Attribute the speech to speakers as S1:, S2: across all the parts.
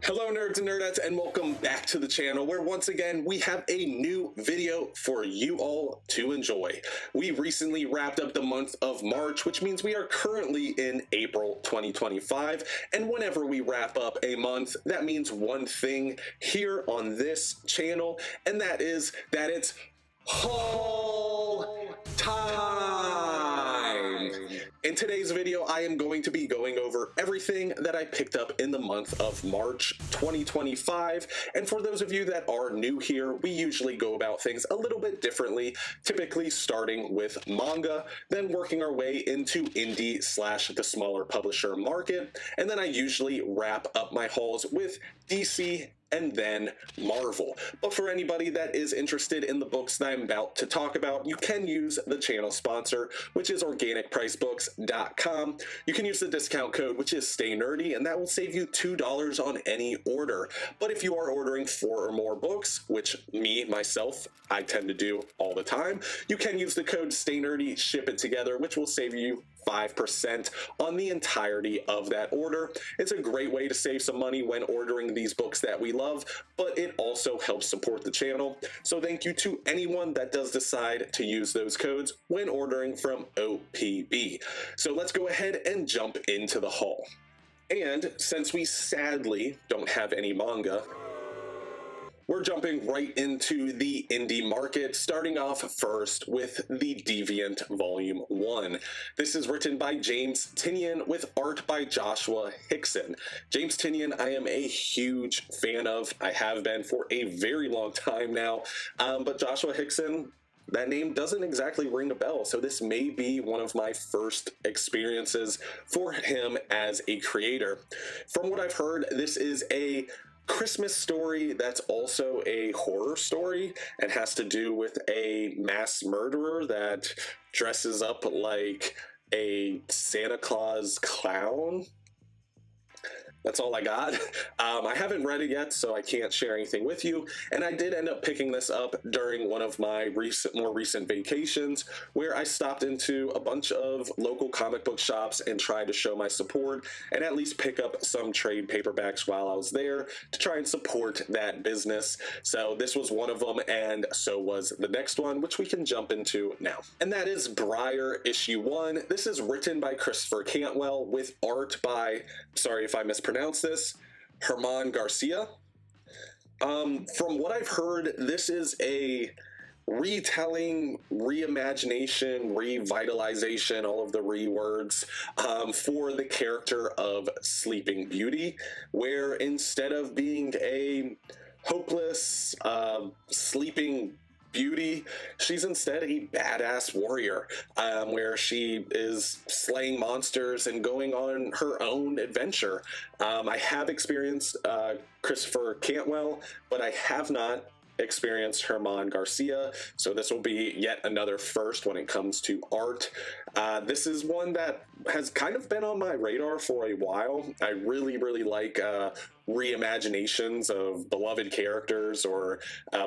S1: Hello nerds and nerdettes, and welcome back to the channel where once again we have a new video for you all to enjoy. We recently wrapped up the month of March, which means we are currently in April 2025, and whenever we wrap up a month, that means one thing here on this channel, and that is that it's haul time! In today's video, I am going to be going over everything that I picked up in the month of March 2025. And for those of you that are new here, we usually go about things a little bit differently, typically starting with manga, then working our way into indie / the smaller publisher market. And then I usually wrap up my hauls with DC and then Marvel. But for anybody that is interested in the books that I'm about to talk about, you can use the channel sponsor, which is organicpricebooks.com. You can use the discount code, which is staynerdy, and that will save you $2 on any order. But if you are ordering 4 or more books, which myself, I tend to do all the time, you can use the code staynerdyshipittogether, which will save you 5% on the entirety of that order. It's a great way to save some money when ordering these books that we love, but it also helps support the channel. So thank you to anyone that does decide to use those codes when ordering from OPB. So let's go ahead and jump into the haul. And since we sadly don't have any manga, we're jumping right into the indie market, starting off first with The Deviant Volume 1. This is written by James Tynion with art by Joshua Hickson. James Tynion, I am a huge fan of. I have been for a very long time now, but Joshua Hickson, that name doesn't exactly ring a bell, so this may be one of my first experiences for him as a creator. From what I've heard, this is a Christmas story that's also a horror story and has to do with a mass murderer that dresses up like a Santa Claus clown. That's all I got. I haven't read it yet, so I can't share anything with you. And I did end up picking this up during one of my more recent vacations, where I stopped into a bunch of local comic book shops and tried to show my support and at least pick up some trade paperbacks while I was there to try and support that business. So this was one of them, and so was the next one, which we can jump into now. And that is Briar Issue 1. This is written by Christopher Cantwell with art by, sorry if I mispronounced this, Herman Garcia. From what I've heard, this is a retelling, reimagination, revitalization, all of the words, for the character of Sleeping Beauty, where instead of being a hopeless, sleeping beauty, she's instead a badass warrior, where she is slaying monsters and going on her own adventure. I have experienced Christopher Cantwell, but I have not experienced Herman Garcia, so this will be yet another first when it comes to art. This is one that has kind of been on my radar for a while. I really like reimaginations of beloved characters or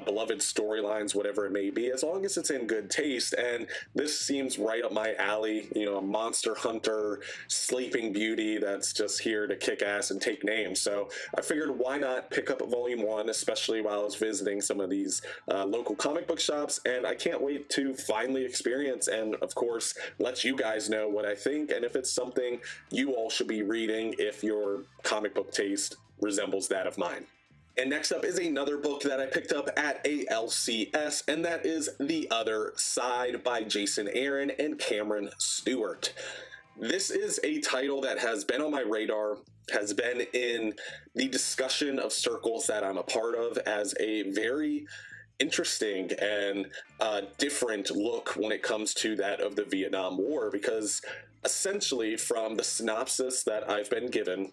S1: beloved storylines, whatever it may be, as long as it's in good taste. And this seems right up my alley. You know, a monster hunter, sleeping beauty that's just here to kick ass and take names. So I figured, why not pick up Volume 1, especially while I was visiting some of these local comic book shops. And I can't wait to finally experience and, of course, let you guys know what I think and if it's something you all should be reading if your comic book taste resembles that of mine. And next up is another book that I picked up at a LCS, and that is The Other Side by Jason Aaron and Cameron Stewart. This is a title that has been on my radar, has been in the discussion of circles that I'm a part of as a very interesting and different look when it comes to that of the Vietnam War, because essentially from the synopsis that I've been given,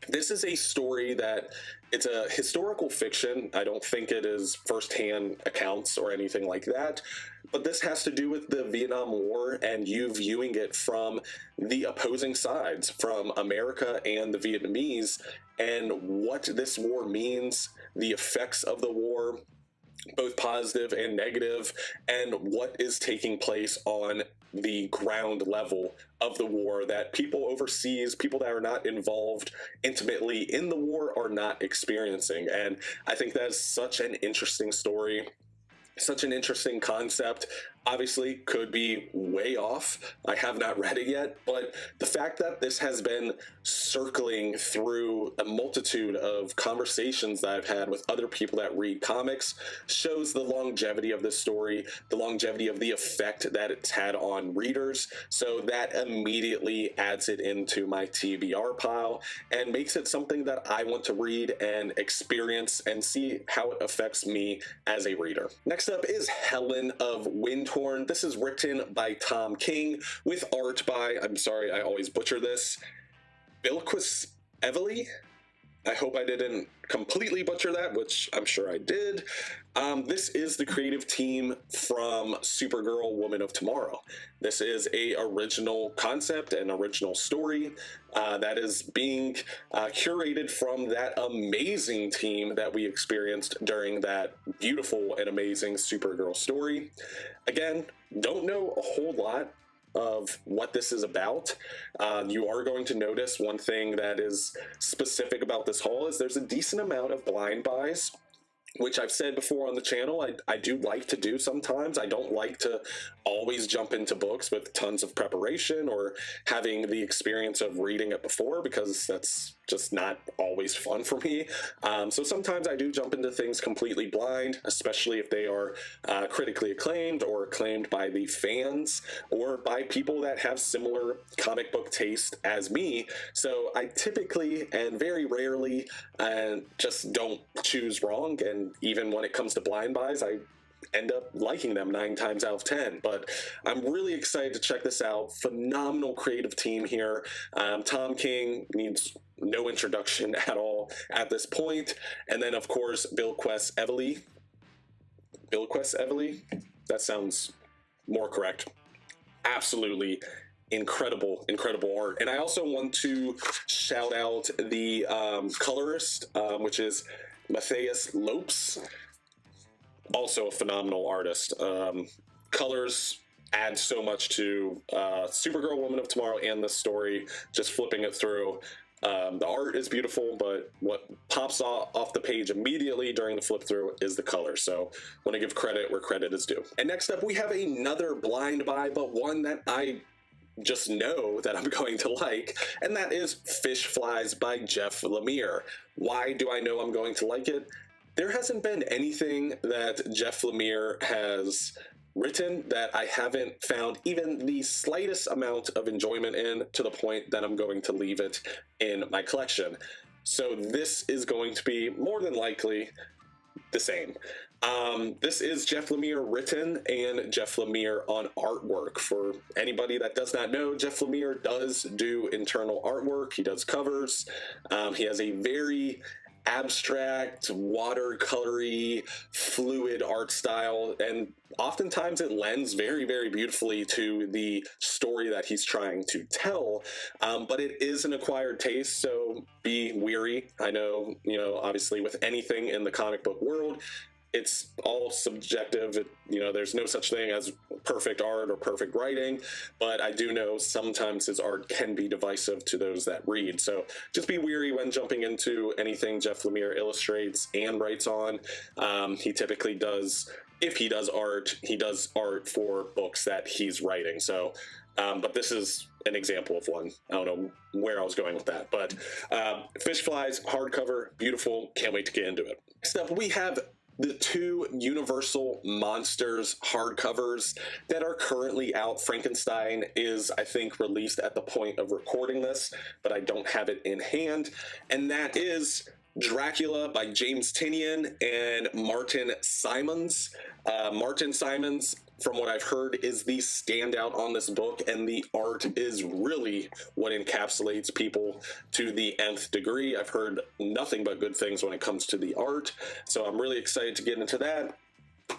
S1: this is a story that it's a historical fiction. I don't think it is firsthand accounts or anything like that, but this has to do with the Vietnam War and you viewing it from the opposing sides, from America and the Vietnamese, and what this war means, the effects of the war, both positive and negative, and what is taking place on the ground level of the war that people overseas, people that are not involved intimately in the war, are not experiencing. And I think that's such an interesting story, such an interesting concept. Obviously could be way off. I have not read it yet, but the fact that this has been circling through a multitude of conversations that I've had with other people that read comics shows the longevity of this story, the longevity of the effect that it's had on readers. So that immediately adds it into my TBR pile and makes it something that I want to read and experience and see how it affects me as a reader. Next up is Helen of Windhorn. This is written by Tom King with art by, I'm sorry, I always butcher this, Bilquis Evely. I hope I didn't completely butcher that, which I'm sure I did. This is the creative team from Supergirl Woman of Tomorrow. This is a original concept and original story that is being curated from that amazing team that we experienced during that beautiful and amazing Supergirl story. Again, don't know a whole lot of what this is about. You are going to notice one thing that is specific about this haul is there's a decent amount of blind buys, which I've said before on the channel, I do like to do sometimes. I don't like to always jump into books with tons of preparation or having the experience of reading it before, because that's just not always fun for me. So sometimes I do jump into things completely blind, especially if they are critically acclaimed or acclaimed by the fans or by people that have similar comic book taste as me. So I typically and very rarely just don't choose wrong, and even when it comes to blind buys, I end up liking them 9 times out of 10. But I'm really excited to check this out. Phenomenal creative team here. Tom King needs no introduction at all at this point. And then, of course, Bilquis Evely. Bilquis Evely? That sounds more correct. Absolutely incredible art. And I also want to shout out the colorist, which is Matthias Lopes. Also a phenomenal artist. Colors add so much to Supergirl Woman of Tomorrow and this story, just flipping it through. The art is beautiful, but what pops off the page immediately during the flip through is the color. So want to give credit where credit is due. And next up, we have another blind buy, but one that I just know that I'm going to like, and that is Fish Flies by Jeff Lemire. Why do I know I'm going to like it? There hasn't been anything that Jeff Lemire has written that I haven't found even the slightest amount of enjoyment in, to the point that I'm going to leave it in my collection. So this is going to be more than likely the same. This is Jeff Lemire written and Jeff Lemire on artwork. For anybody that does not know, Jeff Lemire does do internal artwork. He does covers. He has a very abstract, watercolory, fluid art style, and oftentimes it lends very, very beautifully to the story that he's trying to tell, but it is an acquired taste, so be wary. I know, obviously with anything in the comic book world, it's all subjective. There's no such thing as perfect art or perfect writing, but I do know sometimes his art can be divisive to those that read. So just be wary when jumping into anything Jeff Lemire illustrates and writes on. He typically does, if he does art for books that he's writing. So, but this is an example of one. I don't know where I was going with that, but Fish Flies, hardcover, beautiful. Can't wait to get into it. Next up, we have the 2 Universal Monsters hardcovers that are currently out. Frankenstein is, I think, released at the point of recording this, but I don't have it in hand. And that is Dracula by James Tynion and Martin Simons. Martin Simons, from what I've heard, is the standout on this book, and the art is really what encapsulates people to the nth degree. I've heard nothing but good things when it comes to the art, so I'm really excited to get into that.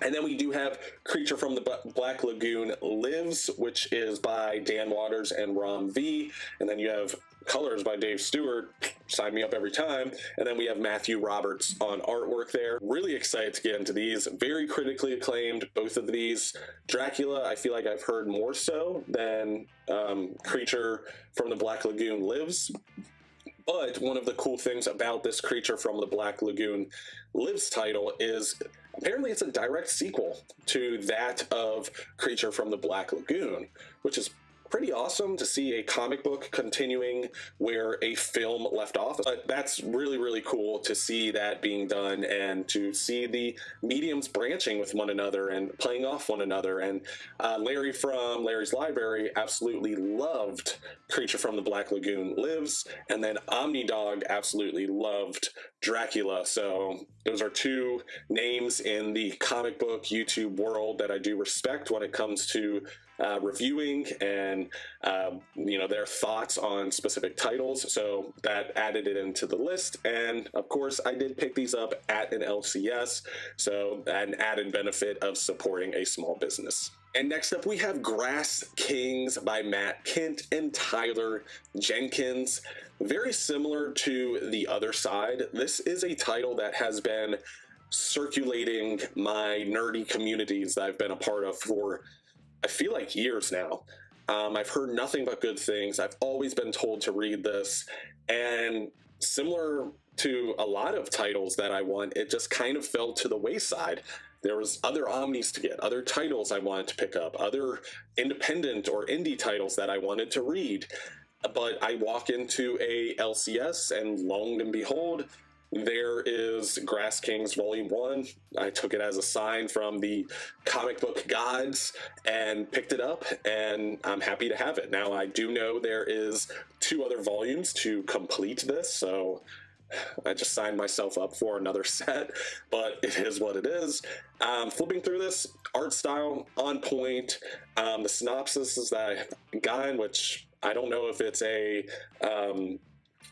S1: And then we do have Creature from the Black Lagoon Lives, which is by Dan Waters and Rom V. And then you have colors by Dave Stewart. Sign me up every time. And then we have Matthew Roberts on artwork there. Really excited to get into these. Very critically acclaimed, both of these. Dracula, I feel like I've heard more so than Creature from the Black Lagoon Lives. But one of the cool things about this Creature from the Black Lagoon Lives title is apparently it's a direct sequel to that of Creature from the Black Lagoon, which is pretty awesome to see a comic book continuing where a film left off. But that's really, really cool to see that being done and to see the mediums branching with one another and playing off one another. And Larry from Larry's Library absolutely loved Creature from the Black Lagoon Lives, and then Omnidog absolutely loved Dracula. So those are two names in the comic book YouTube world that I do respect when it comes to reviewing and their thoughts on specific titles. So that added it into the list. And of course I did pick these up at an LCS, so an added benefit of supporting a small business. And next up we have Grass Kings by Matt Kindt and Tyler Jenkins. Very similar to The Other Side. This is a title that has been circulating my nerdy communities that I've been a part of for I feel like years now. I've heard nothing but good things. I've always been told to read this, and similar to a lot of titles that I want, it just kind of fell to the wayside. There was other omnis to get, other titles I wanted to pick up, other independent or indie titles that I wanted to read. But I walk into a LCS and lo and behold, there is Grass Kings Volume 1. I took it as a sign from the comic book gods and picked it up, and I'm happy to have it. Now, I do know there is 2 other volumes to complete this, so I just signed myself up for another set, but it is what it is. Flipping through this, art style on point. The synopsis is that I've gotten, which I don't know if it's a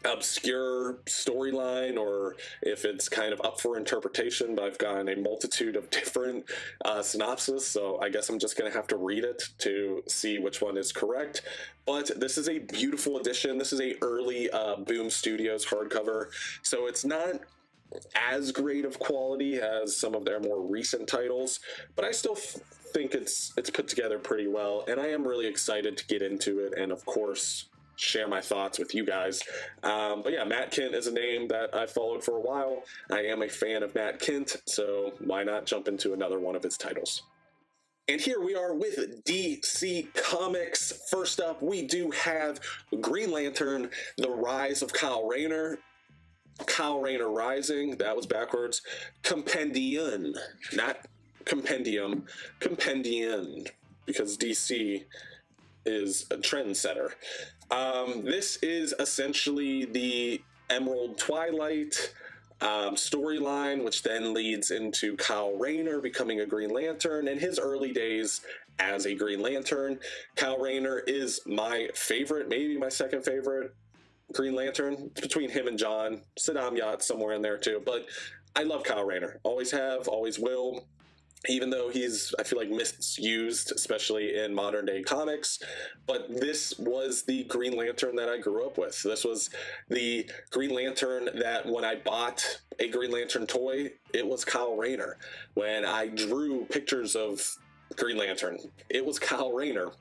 S1: obscure storyline or if it's kind of up for interpretation, but I've gotten a multitude of different synopses, so I guess I'm just going to have to read it to see which one is correct. But this is a beautiful edition. This is a early Boom Studios hardcover, so it's not as great of quality as some of their more recent titles, but I still think it's put together pretty well, and I am really excited to get into it and of course share my thoughts with you guys. But yeah, Matt Kindt is a name that I followed for a while. I am a fan of Matt Kindt, so why not jump into another one of his titles? And here we are with DC Comics. First up, we do have Green Lantern, The Rise of Kyle Rayner. Kyle Rayner Rising, that was backwards. Compendium, not compendium, compendium, because DC is a trendsetter. This is essentially the Emerald Twilight storyline, which then leads into Kyle Rayner becoming a Green Lantern and his early days as a Green Lantern. Kyle Rayner is my favorite, maybe my second favorite Green Lantern, between him and John. Saddam Yacht somewhere in there too, but I love Kyle Rayner. Always have, always will. Even though he's, I feel like, misused, especially in modern day comics. But this was the Green Lantern that I grew up with. This was the Green Lantern that when I bought a Green Lantern toy, it was Kyle Rayner. When I drew pictures of Green Lantern, it was Kyle Rayner.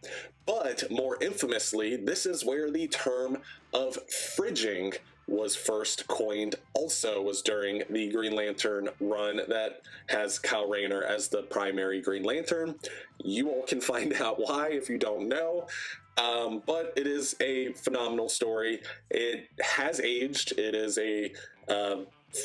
S1: But more infamously, this is where the term of fridging was first coined. Also was during the Green Lantern run that has Kyle Rayner as the primary Green Lantern. You all can find out why if you don't know. But it is a phenomenal story. It has aged. It is a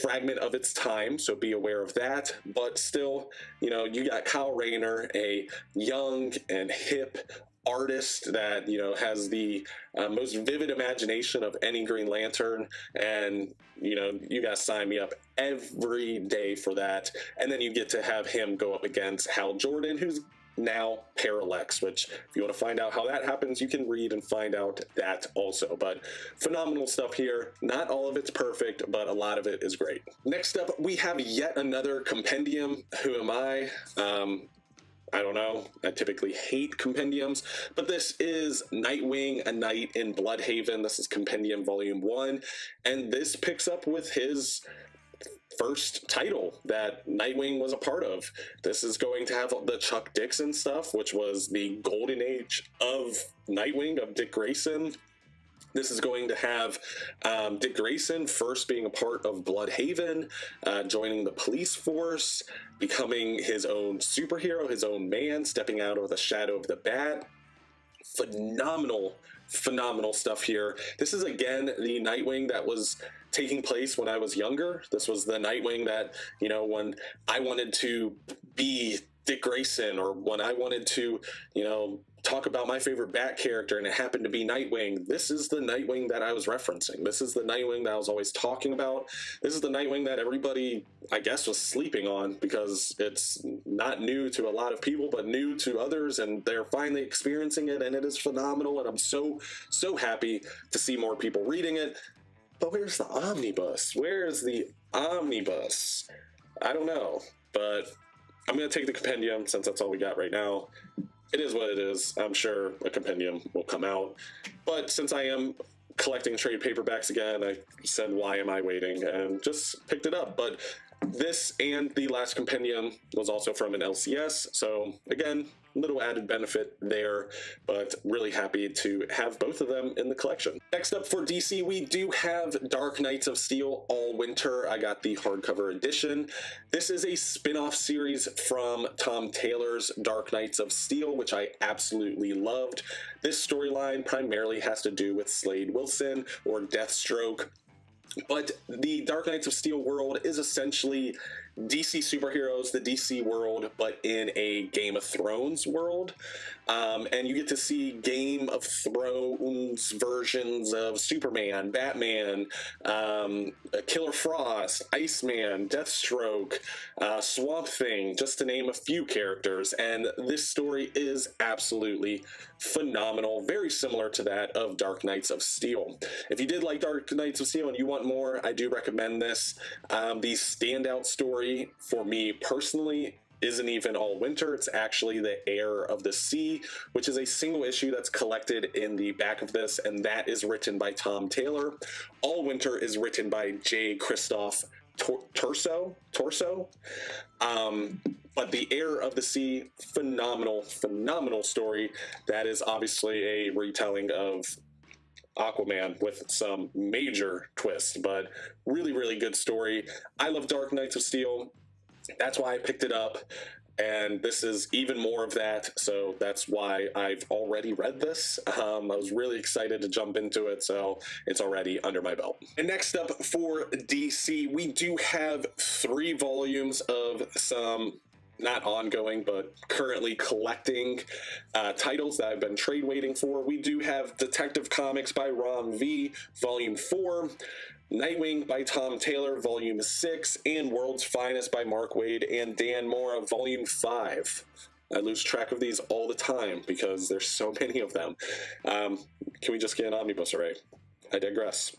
S1: fragment of its time, so be aware of that. But still, you know, you got Kyle Rayner, a young and hip artist that, you know, has the most vivid imagination of any Green Lantern, and, you know, you guys sign me up every day for that. And then you get to have him go up against Hal Jordan, who's now Parallax, which if you want to find out how that happens, you can read and find out that also. But phenomenal stuff here. Not all of it's perfect, but a lot of it is great. Next up, we have yet another compendium. Who am I? I don't know. I typically hate compendiums, but this is Nightwing, A Night in Bloodhaven. This is Compendium Volume 1, and this picks up with his first title that Nightwing was a part of. This is going to have the Chuck Dixon stuff, which was the golden age of Nightwing, of Dick Grayson. This is going to have Dick Grayson first being a part of Bloodhaven, joining the police force, becoming his own superhero, his own man, stepping out of the shadow of the bat. Phenomenal stuff here. This is, again, the Nightwing that was taking place when I was younger. This was the Nightwing that, you know, when I wanted to be Dick Grayson, or when I wanted to, you know, talk about my favorite Bat character and it happened to be Nightwing. This is the Nightwing that I was referencing. This is the Nightwing that I was always talking about. This is the Nightwing that everybody, I guess, was sleeping on, because it's not new to a lot of people, but new to others, and they're finally experiencing it, and it is phenomenal, and I'm so happy to see more people reading it. But where's the omnibus? Where's the omnibus? I don't know, but I'm going to take the compendium since that's all we got right now. It is what it is. I'm sure a compendium will come out. But since I am collecting trade paperbacks again, I said, why am I waiting? And just picked it up. But this and the last compendium was also from an LCS. So again, little added benefit there, but really happy to have both of them in the collection. Next up for DC, we do have Dark Knights of Steel All Winter. I got the hardcover edition. This is a spin-off series from Tom Taylor's Dark Knights of Steel, which I absolutely loved. This storyline primarily has to do with Slade Wilson, or Deathstroke, but the Dark Knights of Steel world is essentially DC superheroes, the DC world, but in a Game of Thrones world. And you get to see Game of Thrones versions of Superman, Batman, Killer Frost, Iceman, Deathstroke, Swamp Thing, just to name a few characters. And this story is absolutely phenomenal, very similar to that of Dark Knights of Steel. If you did like Dark Knights of Steel and you want more, I do recommend this. The standout story for me personally isn't even All Winter. It's actually The Heir of the Sea, which is a single issue that's collected in the back of this, and that is written by Tom Taylor. All Winter is written by J. Christoph Torso. But The Heir of the Sea, phenomenal story. That is obviously a retelling of Aquaman with some major twists, but really good story. I love Dark Knights of Steel. That's why I picked it up, and this is even more of that, so that's why I've already read this. I was really excited to jump into it, so it's already under my belt. And next up for DC, we do have 3 volumes of some not ongoing, but currently collecting titles that I've been trade waiting for. We do have Detective Comics by Ron V, Volume 4, Nightwing by Tom Taylor, Volume 6, and World's Finest by Mark Waid and Dan Mora, Volume 5. I lose track of these all the time because there's so many of them. Can we just get an omnibus array? I digress.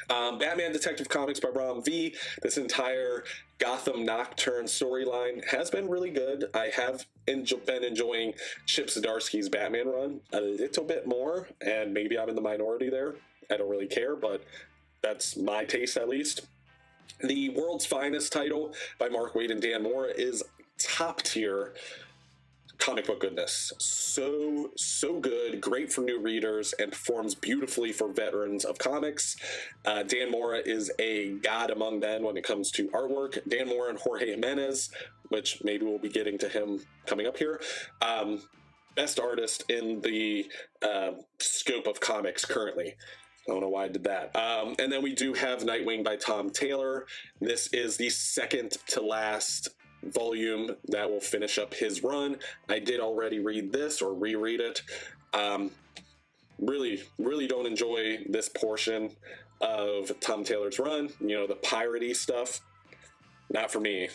S1: Batman Detective Comics by Ron V. This entire Gotham Nocturne storyline has been really good. I have been enjoying Chip Zdarsky's Batman run a little bit more, and maybe I'm in the minority there. I don't really care, but that's my taste at least. The World's Finest title by Mark Waid and Dan Mora is top tier comic book goodness. So good, great for new readers, and performs beautifully for veterans of comics. Dan Mora is a god among men when it comes to artwork. Dan Mora and Jorge Jimenez, which maybe we'll be getting to him coming up here, best artist in the scope of comics currently. I don't know why I did that. And then we do have Nightwing by Tom Taylor. This is the second to last volume that will finish up his run. I did already read this or reread it. Really don't enjoy this portion of Tom Taylor's run. You know, the piratey stuff, not for me.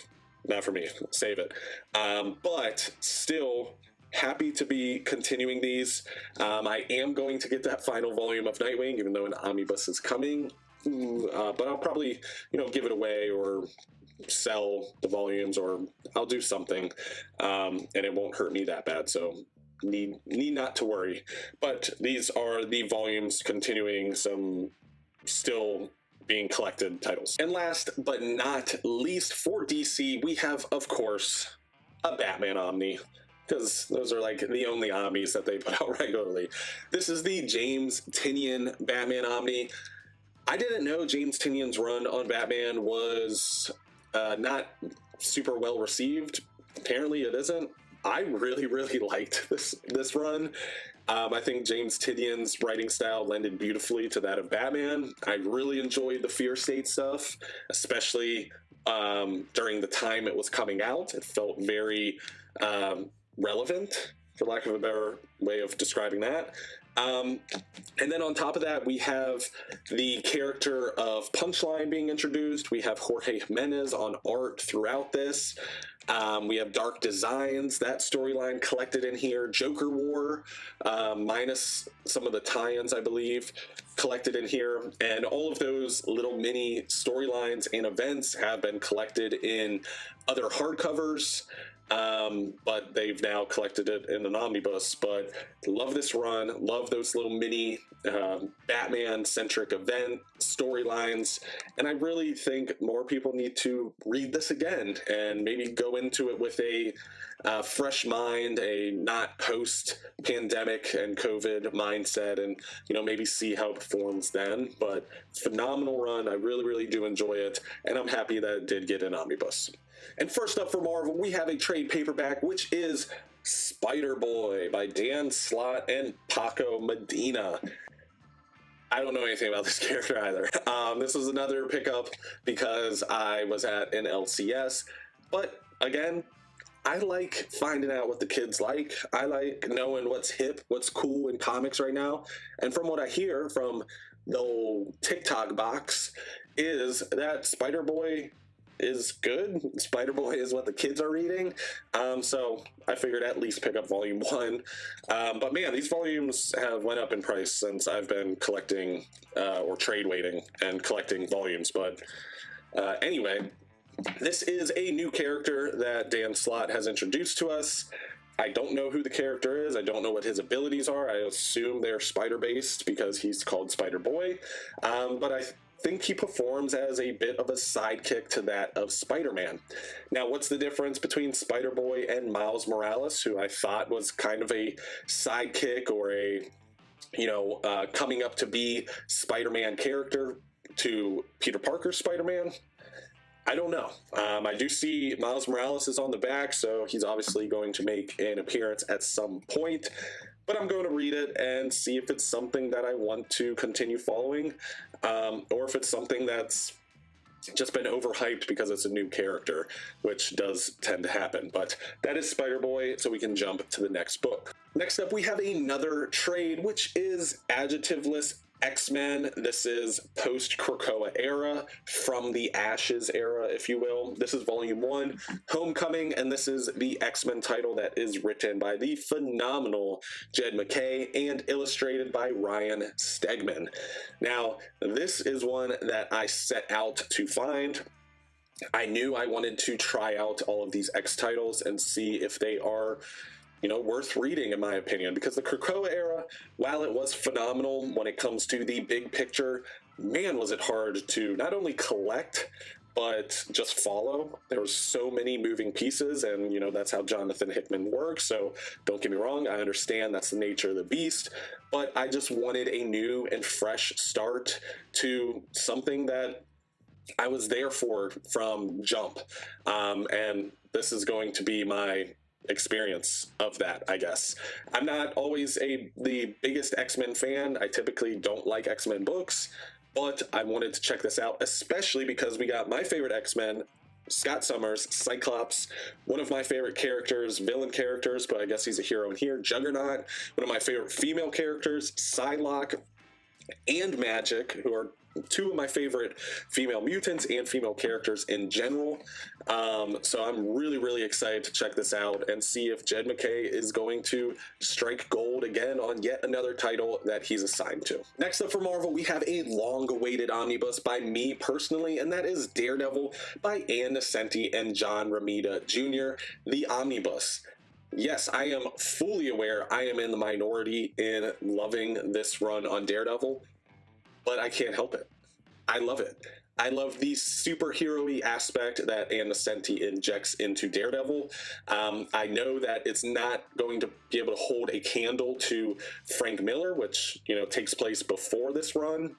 S1: Save it. But still happy to be continuing these. I am going to get that final volume of Nightwing, even though an omnibus is coming. But I'll probably, give it away or sell the volumes, or I'll do something, and it won't hurt me that bad. So need not to worry. But these are the volumes continuing some still being collected titles. And last but not least, for DC, we have, of course, a Batman Omni, because those are like the only Omnis that they put out regularly. This is the James Tynion Batman Omni. I didn't know James Tynion's run on Batman was not super well received. Apparently it isn't. I really liked this run. I think James Tynion's writing style lended beautifully to that of Batman. I really enjoyed the Fear State stuff, especially during the time it was coming out. It felt very relevant, for lack of a better way of describing that. And then on top of that, we have the character of Punchline being introduced. We have Jorge Jimenez on art throughout this. We have Dark Designs, that storyline collected in here. Joker War, minus some of the tie-ins, I believe, collected in here. And all of those little mini storylines and events have been collected in other hardcovers. But they've now collected it in an omnibus. But love this run, love those little mini Batman-centric event storylines, and I really think more people need to read this again and maybe go into it with a fresh mind, a not post-pandemic and COVID mindset, and maybe see how it performs then. But phenomenal run, I really do enjoy it, and I'm happy that it did get an omnibus. And first up for Marvel, we have a trade paperback, which is Spider-Boy by Dan Slott and Paco Medina. I don't know anything about this character either. This was another pickup because I was at an LCS, but again, I like finding out what the kids like. I like knowing what's hip, what's cool in comics right now, and from what I hear from the old TikTok box is that Spider-Boy is good. Spider-Boy is what the kids are reading. So I figured at least pick up volume 1. But man, these volumes have went up in price since I've been collecting or trade waiting and collecting volumes. But anyway, this is a new character that Dan Slott has introduced to us. I don't know who the character is. I don't know what his abilities are. I assume they're spider-based because he's called Spider-Boy. But I think he performs as a bit of a sidekick to that of Spider-Man. Now, what's the difference between Spider-Boy and Miles Morales, who I thought was kind of a sidekick or a, coming up to be Spider-Man character to Peter Parker's Spider-Man? I don't know. I do see Miles Morales is on the back, so he's obviously going to make an appearance at some point. But I'm going to read it and see if it's something that I want to continue following, or if it's something that's just been overhyped because it's a new character, which does tend to happen. But that is Spider-Boy, so we can jump to the next book. Next up, we have another trade, which is Adjectiveless X-Men. This is post-Krakoa era, from the Ashes era, if you will. This is volume 1, Homecoming, and this is the X-Men title that is written by the phenomenal Jed MacKay and illustrated by Ryan Stegman. Now, this is one that I set out to find. I knew I wanted to try out all of these X titles and see if they are worth reading, in my opinion, because the Krakoa era, while it was phenomenal when it comes to the big picture, man, was it hard to not only collect, but just follow. There were so many moving pieces, and, that's how Jonathan Hickman works, so don't get me wrong, I understand that's the nature of the beast, but I just wanted a new and fresh start to something that I was there for from jump, and this is going to be my experience of that, I guess. I'm not always the biggest X-Men fan. I typically don't like X-Men books, but I wanted to check this out, especially because we got my favorite X-Men, Scott Summers, Cyclops, one of my favorite characters, villain characters, but I guess he's a hero in here, Juggernaut, one of my favorite female characters, Psylocke, and Magic, who are two of my favorite female mutants and female characters in general. So I'm really excited to check this out and see if Jed MacKay is going to strike gold again on yet another title that he's assigned to. Next up for Marvel, we have a long-awaited omnibus by me personally, and that is Daredevil by Ann Nocenti and John Romita Jr., the omnibus. Yes, I am fully aware I am in the minority in loving this run on Daredevil, but I can't help it. I love it. I love the superhero-y aspect that Ann Nocenti injects into Daredevil. I know that it's not going to be able to hold a candle to Frank Miller, which, you know, takes place before this run,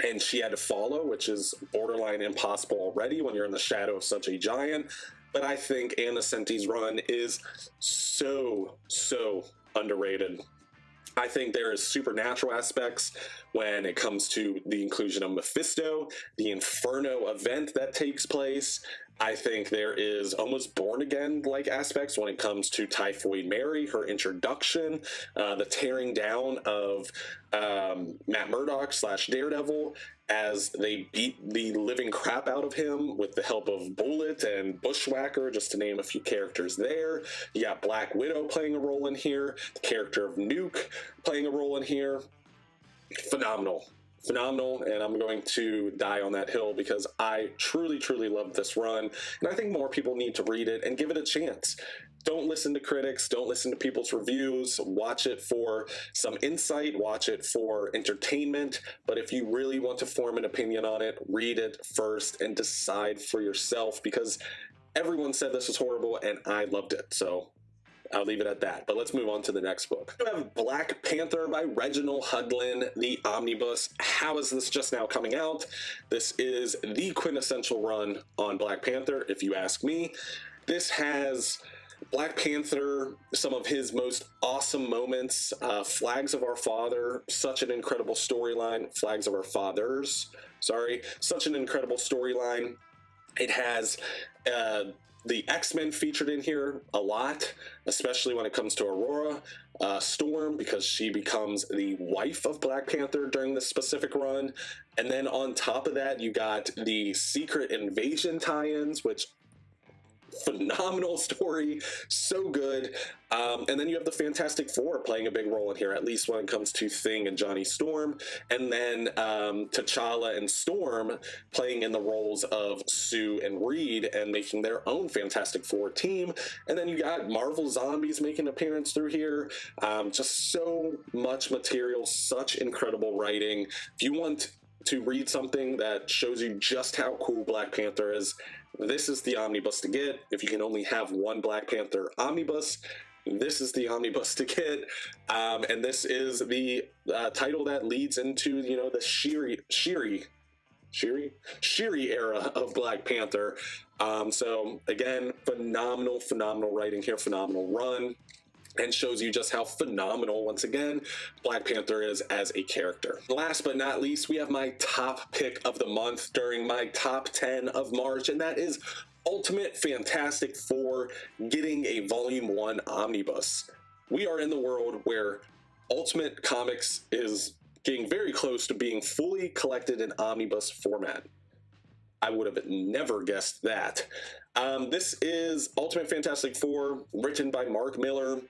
S1: and she had to follow, which is borderline impossible already when you're in the shadow of such a giant. But I think Ann Nocenti's run is so underrated. I think there is supernatural aspects when it comes to the inclusion of Mephisto, the Inferno event that takes place. I think there is almost born-again-like aspects when it comes to Typhoid Mary, her introduction, the tearing down of Matt Murdock / Daredevil as they beat the living crap out of him with the help of Bullet and Bushwhacker, just to name a few characters there. You got Black Widow playing a role in here, the character of Nuke playing a role in here. Phenomenal, and I'm going to die on that hill because I truly love this run, and I think more people need to read it and give it a chance. Don't listen to critics, don't listen to people's reviews, watch it for some insight, watch it for entertainment, but if you really want to form an opinion on it, read it first and decide for yourself, because everyone said this was horrible and I loved it, so I'll leave it at that. But let's move on to the next book. We have Black Panther by Reginald Hudlin, the omnibus. How is this just now coming out? This is the quintessential run on Black Panther, if you ask me. This has Black Panther, some of his most awesome moments. Flags of Our Father, such an incredible storyline. Flags of Our Fathers, sorry. Such an incredible storyline. It has the X-Men featured in here a lot, especially when it comes to Aurora Storm, because she becomes the wife of Black Panther during this specific run. And then on top of that, you got the Secret Invasion tie-ins, which phenomenal story, so good. And then you have the Fantastic Four playing a big role in here, at least when it comes to Thing and Johnny Storm, and then T'Challa and Storm playing in the roles of Sue and Reed and making their own Fantastic Four team. And then you got Marvel Zombies making an appearance through here. Just so much material, such incredible writing. If you want to read something that shows you just how cool Black Panther is, this is the omnibus to get. If you can only have one Black Panther omnibus, this is the omnibus to get. And this is the title that leads into, you know, the Shiri era of Black Panther. So again, phenomenal writing here, phenomenal run, and shows you just how phenomenal, once again, Black Panther is as a character. Last but not least, we have my top pick of the month during my top 10 of March, and that is Ultimate Fantastic Four getting a Volume 1 omnibus. We are in the world where Ultimate Comics is getting very close to being fully collected in omnibus format. I would have never guessed that. This is Ultimate Fantastic Four, written by Mark Miller.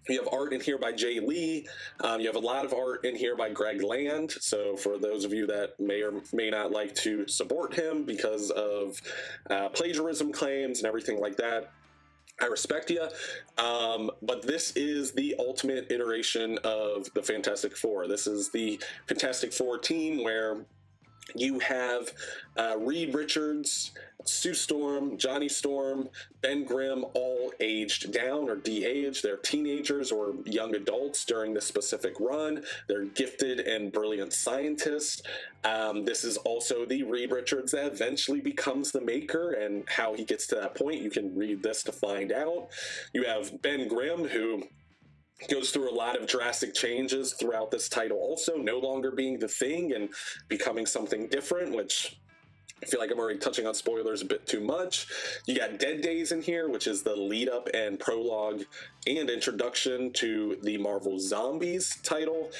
S1: You have art in here by Jay Lee. You have a lot of art in here by Greg Land. So for those of you that may or may not like to support him because of plagiarism claims and everything like that, I respect you. But this is the ultimate iteration of the Fantastic Four. This is the Fantastic Four team where you have Reed Richards, Sue Storm, Johnny Storm, Ben Grimm, all aged down or de-aged. They're teenagers or young adults during this specific run. They're gifted and brilliant scientists. This is also the Reed Richards that eventually becomes the Maker, and how he gets to that point, you can read this to find out. You have Ben Grimm, who goes through a lot of drastic changes throughout this title, also no longer being the Thing and becoming something different, which I feel like I'm already touching on spoilers a bit too much. You got Dead Days in here, which is the lead up and prologue and introduction to the Marvel Zombies title.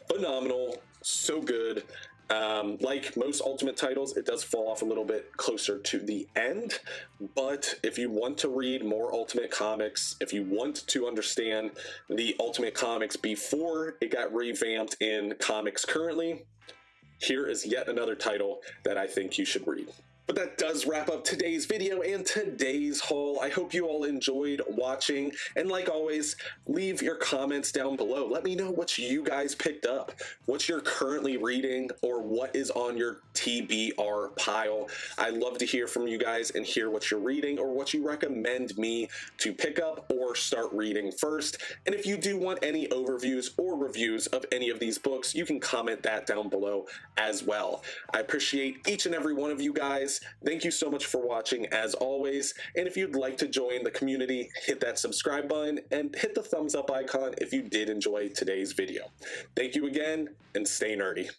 S1: Phenomenal, so good. Like most Ultimate titles, it does fall off a little bit closer to the end, but if you want to read more Ultimate comics, if you want to understand the Ultimate comics before it got revamped in Comics Currently, here is yet another title that I think you should read. But that does wrap up today's video and today's haul. I hope you all enjoyed watching, and like always, leave your comments down below. Let me know what you guys picked up, what you're currently reading, or what is on your TBR pile. I love to hear from you guys and hear what you're reading or what you recommend me to pick up or start reading first. And if you do want any overviews or reviews of any of these books, you can comment that down below as well. I appreciate each and every one of you guys. Thank you so much for watching as always, and if you'd like to join the community, hit that subscribe button and hit the thumbs up icon if you did enjoy today's video. Thank you again, and stay nerdy.